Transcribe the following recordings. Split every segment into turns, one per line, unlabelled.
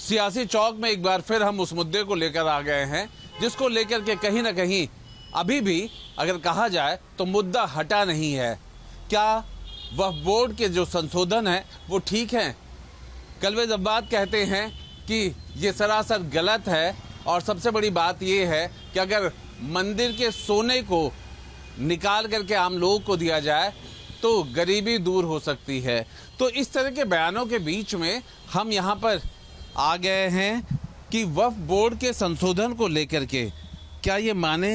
सियासी चौक में एक बार फिर हम उस मुद्दे को लेकर आ गए हैं जिसको लेकर के कहीं ना कहीं अभी भी अगर कहा जाए तो मुद्दा हटा नहीं है। क्या वक्फ बोर्ड के जो संशोधन है वो ठीक हैं? कलवे जब्बात कहते हैं कि ये सरासर गलत है और सबसे बड़ी बात ये है कि अगर मंदिर के सोने को निकाल करके आम लोगों को दिया जाए तो गरीबी दूर हो सकती है। तो इस तरह के बयानों के बीच में हम यहाँ पर आ गए हैं कि वक्फ बोर्ड के संशोधन को लेकर के क्या ये माने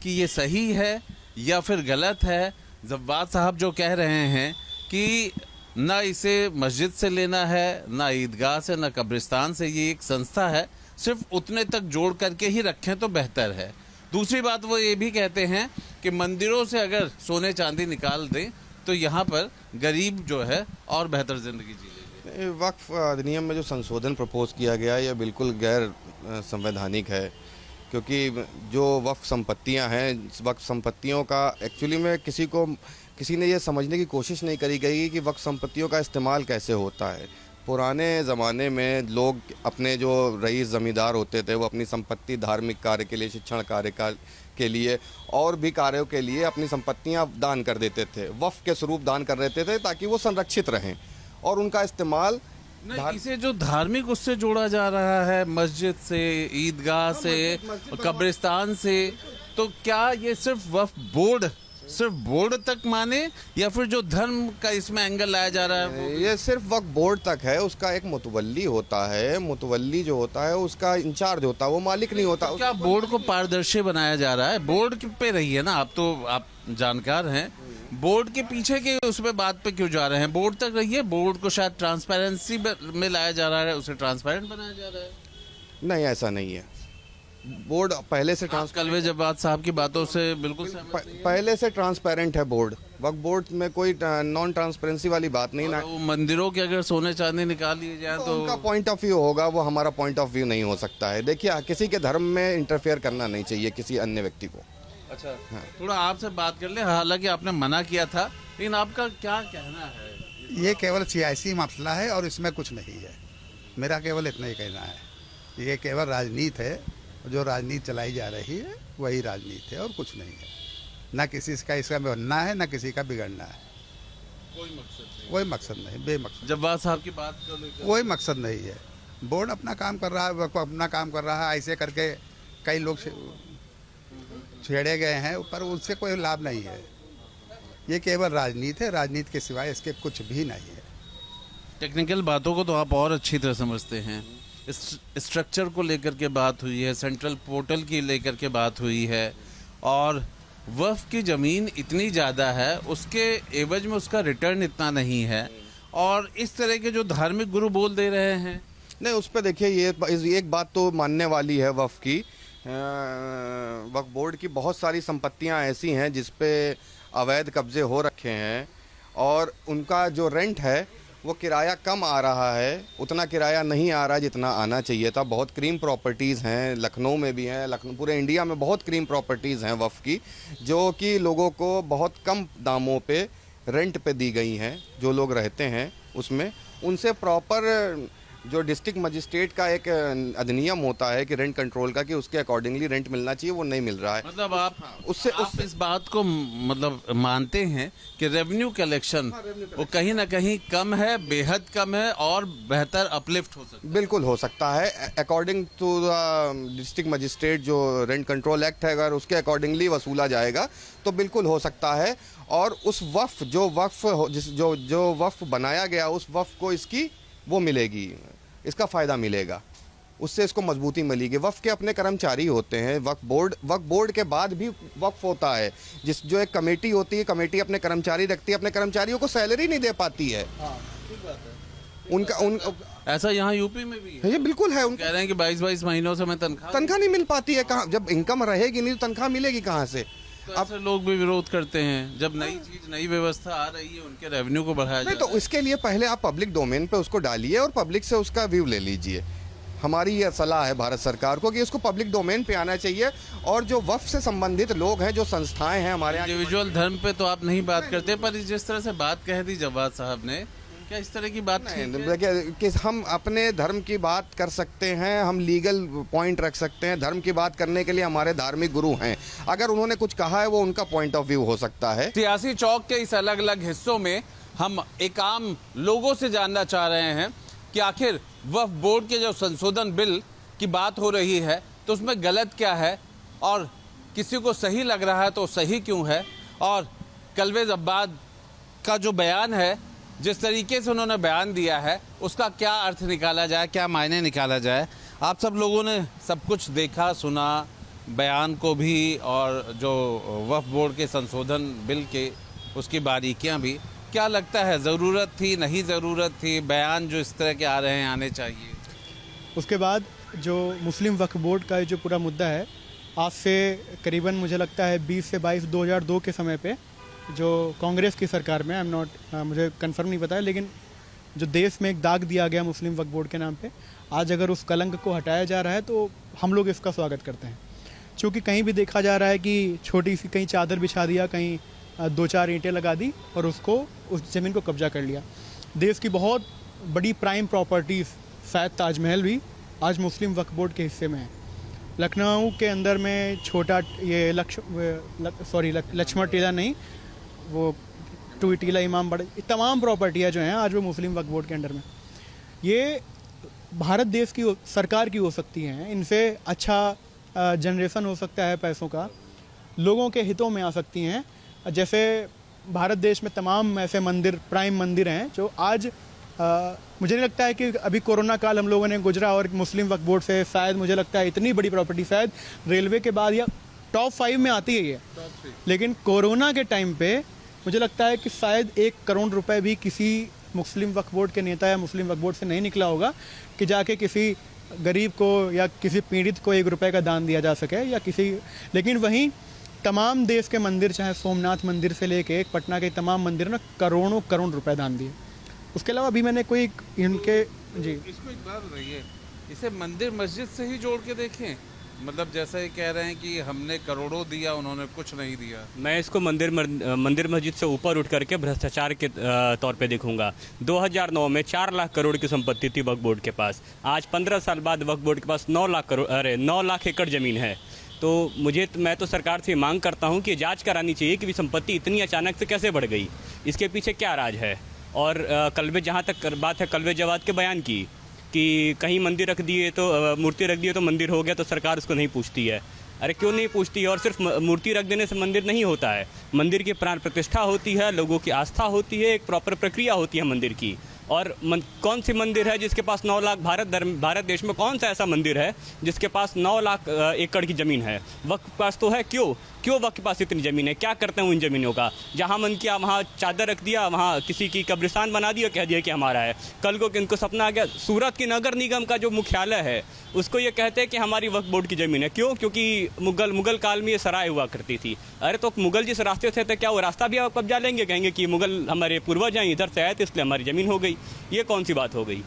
कि ये सही है या फिर गलत है। जब्बात साहब जो कह रहे हैं कि ना इसे मस्जिद से लेना है, ना ईदगाह से, ना कब्रिस्तान से, ये एक संस्था है, सिर्फ उतने तक जोड़ करके ही रखें तो बेहतर है। दूसरी बात वो ये भी कहते हैं कि मंदिरों से अगर सोने चांदी निकाल दें तो यहाँ पर गरीब जो है और बेहतर जिंदगी जी लेंगे।
वक्फ अधिनियम में जो संशोधन प्रपोज किया गया है यह बिल्कुल गैर संवैधानिक है, क्योंकि जो वक्फ संपत्तियां हैं, वक्फ संपत्तियों का एक्चुअली में किसी ने ये समझने की कोशिश नहीं करी गई कि वक्फ संपत्तियों का इस्तेमाल कैसे होता है। पुराने ज़माने में लोग अपने जो रईस ज़मींदार होते थे वो अपनी संपत्ति धार्मिक कार्य के लिए, शिक्षण कार्य के लिए और भी कार्यों के लिए अपनी संपत्तियां दान कर देते थे, वक्फ के स्वरूप दान कर देते थे ताकि वो संरक्षित रहें और उनका इस्तेमाल
इसे जो धार्मिक उससे जोड़ा जा रहा है, मस्जिद से, ईदगाह से, कब्रिस्तान से, तो क्या ये सिर्फ बोर्ड तक माने या फिर जो धर्म का इसमें एंगल लाया जा रहा है
ये सिर्फ वक्फ बोर्ड तक है। उसका एक मुतवल्ली होता है, मुतवल्ली जो होता है उसका इंचार्ज होता है, वो मालिक नहीं होता।
तो क्या बोर्ड को पारदर्शी बनाया जा रहा है? बोर्ड पे रही है ना, आप जानकार हैं, बोर्ड के पीछे के उसमें बात पे क्यों जा रहे हैं? बोर्ड तक रही है, बोर्ड को शायद ट्रांसपेरेंसी में लाया जा रहा है, उसे ट्रांसपेरेंट बनाया जा रहा है।
नहीं, ऐसा नहीं है। बोर्ड पहले से
कलवे जब्बात साहब की बातों से बिल्कुल
पहले से ट्रांसपेरेंट है बोर्ड। वक्फ बोर्ड में कोई नॉन ट्रांसपेरेंसी वाली बात नहीं ना।
वो मंदिरों के अगर सोने चांदी निकाल लिए जाए तो
उनका पॉइंट ऑफ व्यू होगा, वो हमारा पॉइंट ऑफ व्यू नहीं हो सकता है। देखिए, किसी के धर्म में इंटरफेयर करना नहीं चाहिए किसी अन्य व्यक्ति को।
अच्छा, हाँ। थोड़ा आपसे बात कर ले, हालांकि आपने मना किया था, लेकिन आपका क्या कहना है?
ये केवल सियासी मसला है और इसमें कुछ नहीं है। मेरा केवल इतना ही कहना है। ये केवल राजनीति है, जो राजनीति चलाई जा रही है वही राजनीति है और कुछ नहीं है। ना किसी का इसका बनना है, ना किसी का बिगड़ना है। कोई मकसद नहीं, बेमकसद।
जब्बात साहब की बात कर
कोई मकसद नहीं है। बोर्ड अपना काम कर रहा है, वक्फ अपना काम कर रहा है। ऐसे करके कई लोग छेड़े गए हैं, पर उससे कोई लाभ नहीं है। ये केवल राजनीति है, राजनीति के सिवाय इसके कुछ भी नहीं है।
टेक्निकल बातों को तो आप और अच्छी तरह समझते हैं। स्ट्रक्चर को लेकर के बात हुई है, सेंट्रल पोर्टल की लेकर के बात हुई है, और वक्फ की ज़मीन इतनी ज़्यादा है, उसके एवज में उसका रिटर्न इतना नहीं है, और इस तरह के जो धार्मिक गुरु बोल दे रहे हैं।
नहीं, उस पर देखिए, ये एक बात तो मानने वाली है। वक्फ की, वक्फ बोर्ड की बहुत सारी संपत्तियां ऐसी हैं जिस पे अवैध कब्जे हो रखे हैं और उनका जो रेंट है वो किराया कम आ रहा है, उतना किराया नहीं आ रहा जितना आना चाहिए था। बहुत क्रीम प्रॉपर्टीज़ हैं, लखनऊ में भी हैं, पूरे इंडिया में बहुत क्रीम प्रॉपर्टीज़ हैं वक्फ की, जो कि लोगों को बहुत कम दामों पे रेंट पे दी गई हैं। जो लोग रहते हैं उसमें उनसे प्रॉपर जो डिस्ट्रिक्ट मजिस्ट्रेट का एक अधिनियम होता है कि रेंट कंट्रोल का, कि उसके अकॉर्डिंगली रेंट मिलना चाहिए, वो नहीं मिल रहा है।
मतलब आप इस बात को मतलब मानते हैं कि रेवेन्यू कलेक्शन वो कहीं ना कहीं कम है, बेहद कम है, और बेहतर अपलिफ्ट हो सकता है?
बिल्कुल हो सकता है। According to the district magistrate जो रेंट कंट्रोल एक्ट है, अगर उसके अकॉर्डिंगली वसूला जाएगा तो बिल्कुल हो सकता है। और उस वक्फ जो वक्फ बनाया गया, उस वक्फ को इसकी वो मिलेगी, इसका फ़ायदा मिलेगा, उससे इसको मजबूती मिलेगी। वक्फ के अपने कर्मचारी होते हैं, वक्फ बोर्ड के बाद भी वक्फ होता है, जो एक कमेटी होती है, कमेटी अपने कर्मचारी रखती है, अपने कर्मचारियों को सैलरी नहीं दे पाती है।
ठीक बात है।
उनका
ऐसा यहाँ यूपी में भी है।
ये बिल्कुल है।
कह रहे हैं कि 22 महीनों से मैं तनख्वाह
नहीं मिल पाती है। कहाँ, जब इनकम रहेगी नहीं तो तनख्वाह मिलेगी कहाँ से?
तो ऐसे लोग भी विरोध करते हैं, जब नई चीज, नई व्यवस्था आ रही है, उनके रेवेन्यू को बढ़ाया जाए।
तो इसके लिए पहले आप पब्लिक डोमेन पे उसको डालिए और पब्लिक से उसका व्यू ले लीजिए। हमारी ये सलाह है भारत सरकार को कि इसको पब्लिक डोमेन पे आना चाहिए। और जो वक्फ से संबंधित लोग हैं, जो संस्थाएं हैं हमारे यहाँ,
इंडिविजुअल धर्म पे तो आप नहीं बात करते, पर जिस तरह से बात कह दी जवाद साहब ने क्या इस तरह की बात ठीक है?
देखिए कि हम अपने धर्म की बात कर सकते हैं, हम लीगल पॉइंट रख सकते हैं। धर्म की बात करने के लिए हमारे धार्मिक गुरु हैं, अगर उन्होंने कुछ कहा है वो उनका पॉइंट ऑफ व्यू हो सकता है।
सियासी चौक के इस अलग अलग हिस्सों में हम एक आम लोगों से जानना चाह रहे हैं कि आखिर वक्फ बोर्ड के जो संशोधन बिल की बात हो रही है तो उसमें गलत क्या है, और किसी को सही लग रहा है तो सही क्यों है, और कल्बे अब्बाद का जो बयान है, जिस तरीके से उन्होंने बयान दिया है, उसका क्या अर्थ निकाला जाए, क्या मायने निकाला जाए। आप सब लोगों ने सब कुछ देखा सुना, बयान को भी और जो वक्फ बोर्ड के संशोधन बिल के उसकी बारीकियां भी। क्या लगता है, ज़रूरत थी, नहीं ज़रूरत थी, बयान जो इस तरह के आ रहे हैं आने चाहिए?
उसके बाद जो मुस्लिम वक्फ बोर्ड का जो पूरा मुद्दा है, आज से करीबन मुझे लगता है 20 से 22 2002 के समय पे जो कांग्रेस की सरकार में, मुझे कंफर्म नहीं पता है, लेकिन जो देश में एक दाग दिया गया मुस्लिम वक्फ बोर्ड के नाम पे, आज अगर उस कलंक को हटाया जा रहा है तो हम लोग इसका स्वागत करते हैं। क्योंकि कहीं भी देखा जा रहा है कि छोटी सी कहीं चादर बिछा दिया, कहीं 2-4 ईंटें लगा दी और उसको उस ज़मीन को कब्जा कर लिया। देश की बहुत बड़ी प्राइम प्रॉपर्टीज़, शायद ताजमहल भी आज मुस्लिम वक्फ बोर्ड के हिस्से में है। लखनऊ के अंदर में छोटा ये लक्ष्मण टीला नहीं, वो टीला इमाम बड़े, तमाम प्रॉपर्टियाँ जो हैं आज वो मुस्लिम वक्फ बोर्ड के अंडर में। ये भारत देश की सरकार की हो सकती हैं, इनसे अच्छा जनरेशन हो सकता है पैसों का, लोगों के हितों में आ सकती हैं। जैसे भारत देश में तमाम ऐसे मंदिर, प्राइम मंदिर हैं जो आज मुझे नहीं लगता है कि अभी कोरोना काल हम लोगों ने गुजरा और मुस्लिम वक्फ बोर्ड से शायद मुझे लगता है इतनी बड़ी प्रॉपर्टी शायद रेलवे के बाद या टॉप 5 में आती है ये। लेकिन कोरोना के टाइम पे मुझे लगता है कि शायद 1 करोड़ रुपए भी किसी मुस्लिम वक्फ बोर्ड के नेता या मुस्लिम वक्फ बोर्ड से नहीं निकला होगा कि जाके किसी गरीब को या किसी पीड़ित को 1 रुपए का दान दिया जा सके या किसी। लेकिन वहीं तमाम देश के मंदिर, चाहे सोमनाथ मंदिर से लेके पटना के तमाम मंदिर ना करोड़ों करोड़ रुपए दान दिए। उसके अलावा अभी मैंने कोई इनके जी
इसको एक बात बताइए, इसे मंदिर मस्जिद से ही जोड़ के देखें, मतलब जैसा ये कह रहे हैं कि हमने करोड़ों दिया, उन्होंने कुछ नहीं दिया।
मैं इसको मंदिर मस्जिद से ऊपर उठ करके भ्रष्टाचार के तौर पे देखूंगा। 2009 में 4 लाख करोड़ की संपत्ति थी वक्फ बोर्ड के पास, आज 15 साल बाद वक्फ बोर्ड के पास 9 लाख एकड़ ज़मीन है। तो मैं तो सरकार से मांग करता हूं कि जांच करानी चाहिए कि संपत्ति इतनी अचानक से कैसे बढ़ गई, इसके पीछे क्या राज है। और जहाँ तक बात है कल्बे जवाद के बयान की कि कहीं मंदिर रख दिए तो मूर्ति रख दिए तो मंदिर हो गया, तो सरकार उसको नहीं पूछती है। अरे क्यों नहीं पूछती है? और सिर्फ मूर्ति रख देने से मंदिर नहीं होता है, मंदिर की प्राण प्रतिष्ठा होती है, लोगों की आस्था होती है, एक प्रॉपर प्रक्रिया होती है मंदिर की। और कौन सी मंदिर है जिसके पास 9 लाख, भारत देश में कौन सा ऐसा मंदिर है जिसके पास 9 लाख एकड़ की ज़मीन है? वक्त के पास तो है, क्यों वक्त के पास इतनी ज़मीन है? क्या करते हैं उन ज़मीनों का? जहाँ मन किया वहाँ चादर रख दिया, वहाँ किसी की कब्रिस्तान बना दिया, कह दिया कि हमारा है। कल को इनको सपना आ गया, सूरत की नगर निगम का जो मुख्यालय है उसको ये कहते हैं कि हमारी वक्फ बोर्ड की ज़मीन है। क्यों? क्योंकि मुगल काल में ये सराय हुआ करती थी। अरे तो मुगल जिस रास्ते से थे, क्या वो रास्ता भी आप कब्जा लेंगे? कहेंगे कि मुगल हमारे पूर्वज हैं, इधर से आए थे इसलिए हमारी ज़मीन हो गई। ये कौन सी बात हो गई?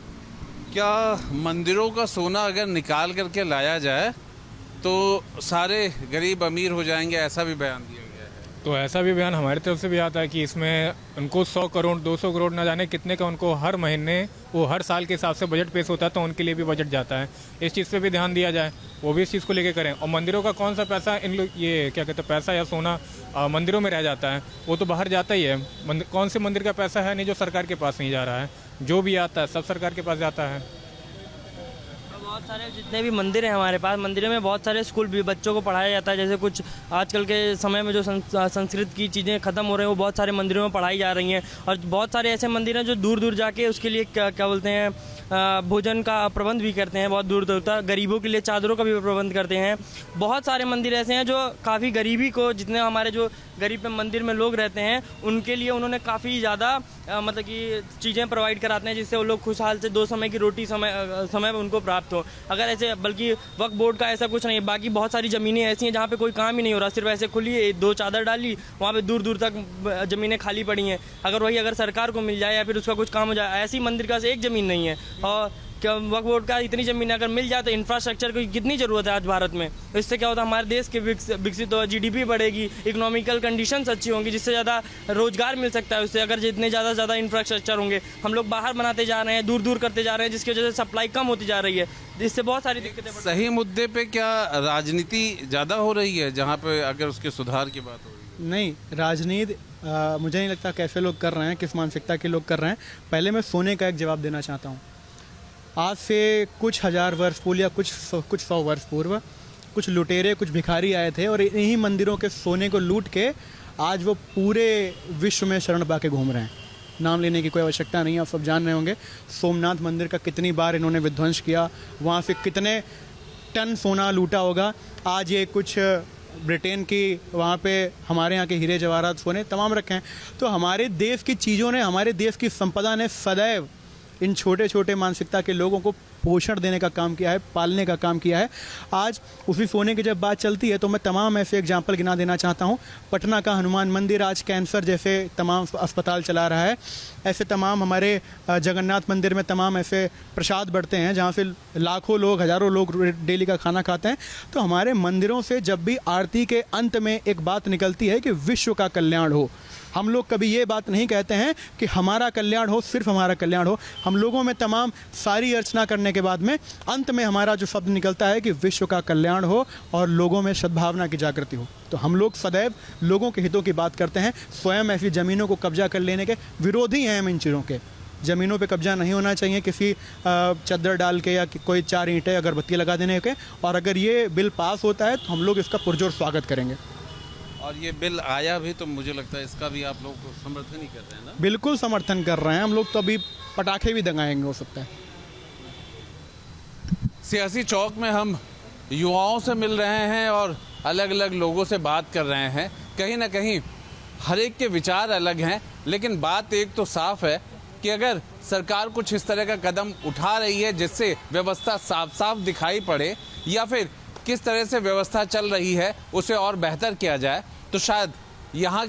क्या मंदिरों का सोना अगर निकाल करके लाया जाए तो सारे गरीब अमीर हो जाएंगे, ऐसा भी बयान दिया गया है?
तो ऐसा भी बयान हमारी तरफ से भी आता है कि इसमें उनको 100 करोड़ 200 करोड़ ना जाने कितने का उनको हर महीने, वो हर साल के हिसाब से बजट पेश होता है, तो उनके लिए भी बजट जाता है। इस चीज़ पे भी ध्यान दिया जाए, वो भी इस चीज़ को लेके करें। और मंदिरों का कौन सा पैसा इन लोग, ये क्या कहते हैं, पैसा या सोना मंदिरों में रह जाता है, वो तो बाहर जाता ही है। कौन से मंदिर का पैसा है नहीं जो सरकार के पास नहीं जा रहा है? जो भी आता है सब सरकार के पास जाता है।
बहुत सारे जितने भी मंदिर हैं हमारे पास, मंदिरों में बहुत सारे स्कूल भी बच्चों को पढ़ाया जाता है। जैसे कुछ आजकल के समय में जो संस्कृत की चीज़ें ख़त्म हो रही हैं वो बहुत सारे मंदिरों में पढ़ाई जा रही हैं। और बहुत सारे ऐसे मंदिर हैं जो दूर दूर जाके उसके लिए क्या बोलते हैं, भोजन का प्रबंध भी करते हैं, बहुत दूर दूर तक गरीबों के लिए चादरों का भी प्रबंध करते हैं। बहुत सारे मंदिर ऐसे हैं जो काफ़ी गरीबी को, जितने हमारे जो गरीब मंदिर में लोग रहते हैं उनके लिए उन्होंने काफ़ी ज़्यादा मतलब कि चीज़ें प्रोवाइड कराते हैं, जिससे वो लोग खुशहाल से 2 समय की रोटी समय में उनको प्राप्त हो। अगर ऐसे, बल्कि वक्फ बोर्ड का ऐसा कुछ नहीं है। बाकी बहुत सारी ज़मीनें ऐसी हैं जहाँ पे कोई काम ही नहीं हो रहा, सिर्फ ऐसे खुली 2 चादर डाली, वहाँ पे दूर दूर तक ज़मीनें खाली पड़ी हैं। अगर सरकार को मिल जाए या फिर उसका कुछ काम हो जाए, ऐसी मंदिर का एक ज़मीन नहीं है। और वक्फ बोर्ड का इतनी ज़मीन अगर मिल जाए तो इंफ्रास्ट्रक्चर की कितनी ज़रूरत है आज भारत में। इससे क्या होता है, हमारे देश के विकसित हो, जीडीपी बढ़ेगी, इकोनॉमिकल कंडीशंस अच्छी होंगी, जिससे ज़्यादा रोजगार मिल सकता है उससे। अगर जितने ज़्यादा इंफ्रास्ट्रक्चर होंगे, हम लोग बाहर बनाते जा रहे हैं, दूर दूर करते जा रहे हैं, जिसकी वजह से सप्लाई कम होती जा रही है, जिससे बहुत सारी दिक्कतें।
सही मुद्दे पे क्या राजनीति ज़्यादा हो रही है, जहाँ पे अगर उसके सुधार की बात हो रही है?
नहीं, राजनीति मुझे नहीं लगता कैसे लोग कर रहे हैं, किस मानसिकता के लोग कर रहे हैं। पहले मैं सोने का एक जवाब देना चाहता हूँ। आज से कुछ हज़ार वर्ष पूर्व या कुछ सौ वर्ष पूर्व कुछ लुटेरे, कुछ भिखारी आए थे और इन्हीं मंदिरों के सोने को लूट के आज वो पूरे विश्व में शरण पा के घूम रहे हैं। नाम लेने की कोई आवश्यकता नहीं है, आप सब जान रहे होंगे सोमनाथ मंदिर का कितनी बार इन्होंने विध्वंस किया, वहाँ से कितने टन सोना लूटा होगा। आज ये कुछ ब्रिटेन की वहाँ पे हमारे यहाँ के हीरे जवाहरात सोने तमाम रखे हैं। तो हमारे देश की चीज़ों ने, हमारे देश की संपदा ने सदैव इन छोटे छोटे मानसिकता के लोगों को पोषण देने का काम किया है, पालने का काम किया है। आज उसी सोने की जब बात चलती है तो मैं तमाम ऐसे एग्जाम्पल गिना देना चाहता हूँ। पटना का हनुमान मंदिर आज कैंसर जैसे तमाम अस्पताल चला रहा है। ऐसे तमाम हमारे जगन्नाथ मंदिर में तमाम ऐसे प्रसाद बढ़ते हैं जहाँ से लाखों लोग, हज़ारों लोग डेली का खाना खाते हैं। तो हमारे मंदिरों से जब भी आरती के अंत में एक बात निकलती है कि विश्व का कल्याण हो, हम लोग कभी ये बात नहीं कहते हैं कि हमारा कल्याण हो, सिर्फ हमारा कल्याण हो। हम लोगों में तमाम सारी अर्चना करने के बाद में अंत में हमारा जो शब्द निकलता है कि विश्व का कल्याण हो और लोगों में सद्भावना की जागृति हो। तो हम लोग सदैव लोगों के हितों की बात करते हैं। स्वयं ऐसी ज़मीनों को कब्जा कर लेने के विरोधी हैं हम। इन चीज़ों के ज़मीनों पे कब्जा नहीं होना चाहिए, किसी चद्दर डाल के या कोई 4 ईंटें अगरबत्ती लगा देने के। और अगर ये बिल पास होता है तो हम लोग इसका पुरजोर स्वागत करेंगे।
और ये बिल आया भी तो मुझे लगता है इसका भी आप लोग समर्थन ही कर रहे हैं ना?
बिल्कुल समर्थन कर रहे हैं हम लोग। तो अभी पटाखे भी दंगाएंगे हो सकता है।
सियासी चौक में हम युवाओं से मिल रहे हैं और अलग अलग लोगों से बात कर रहे हैं। कहीं ना कहीं हर एक के विचार अलग हैं, लेकिन बात एक तो साफ है कि अगर सरकार कुछ इस तरह का कदम उठा रही है जिससे व्यवस्था साफ साफ दिखाई पड़े, या फिर किस तरह से व्यवस्था चल रही है उसे और बेहतर किया जाए, तो शायद यहाँ